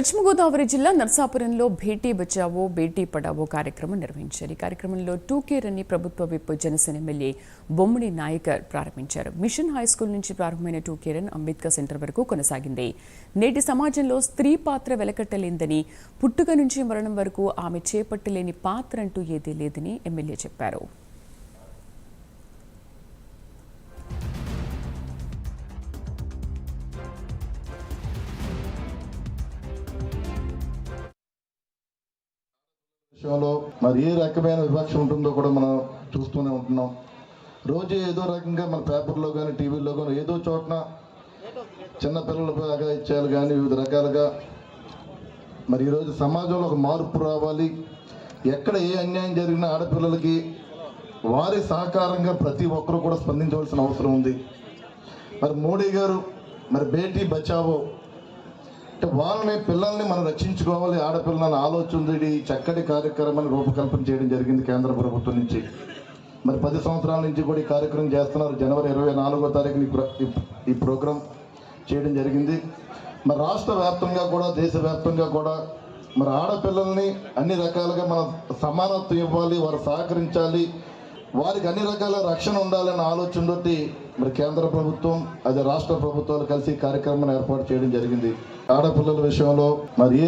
పశ్చిమ గోదావరి జిల్లా నర్సాపురంలో బేటీ బచావో బేటీ పడావో కార్యక్రమం నిర్వహించారు. ఈ కార్యక్రమంలో 2K రన్ని ప్రభుత్వ విప్ జనసేన ఎమ్మెల్యే బొమ్మడి నాయకర్ ప్రారంభించారు. మిషన్ హై స్కూల్ నుంచి ప్రారంభమైన 2K రన్ అంబేద్కర్ సెంటర్ వరకు కొనసాగింది. నేటి సమాజంలో స్త్రీ పాత్ర వెలకట్టలేందని, పుట్టుక నుంచి మరణం వరకు ఆమె చేపట్టలేని పాత్ర అంటూ ఏదీ లేదని ఎమ్మెల్యే చెప్పారు. విషయంలో మరి ఏ రకమైన వివక్ష ఉంటుందో కూడా మనం చూస్తూనే ఉంటున్నాం. రోజు ఏదో రకంగా మన పేపర్లో కానీ టీవీలో కానీ ఏదో చోటన చిన్నపిల్లలపై అఘాయిత్యాలు కానీ వివిధ రకాలుగా మరి ఈరోజు సమాజంలో ఒక మార్పు రావాలి. ఎక్కడ ఏ అన్యాయం జరిగినా ఆడపిల్లలకి వారి సహకారంగా ప్రతి ఒక్కరూ కూడా స్పందించవలసిన అవసరం ఉంది. మరి మోడీ గారు మరి బేటీ బచావో అంటే వాళ్ళని పిల్లల్ని మనం రక్షించుకోవాలి, ఆడపిల్లలని ఆలోచన చక్కటి కార్యక్రమాన్ని రూపకల్పన చేయడం జరిగింది కేంద్ర ప్రభుత్వం నుంచి. మరి 10 సంవత్సరాల నుంచి కూడా ఈ కార్యక్రమం చేస్తున్నారు. జనవరి 24వ తారీఖున ఈ ప్రోగ్రాం చేయడం జరిగింది. మరి రాష్ట్ర వ్యాప్తంగా కూడా దేశవ్యాప్తంగా కూడా మరి ఆడపిల్లల్ని అన్ని రకాలుగా మనం సమానత్వం ఇవ్వాలి, వారు సహకరించాలి, వారికి అన్ని రకాల రక్షణ ఉండాలన్న ఆలోచనతోటి మరి కేంద్ర ప్రభుత్వం అదే రాష్ట్ర ప్రభుత్వాలు కలిసి కార్యక్రమాన్ని ఏర్పాటు చేయడం జరిగింది. ఆడపిల్లల విషయంలో మరి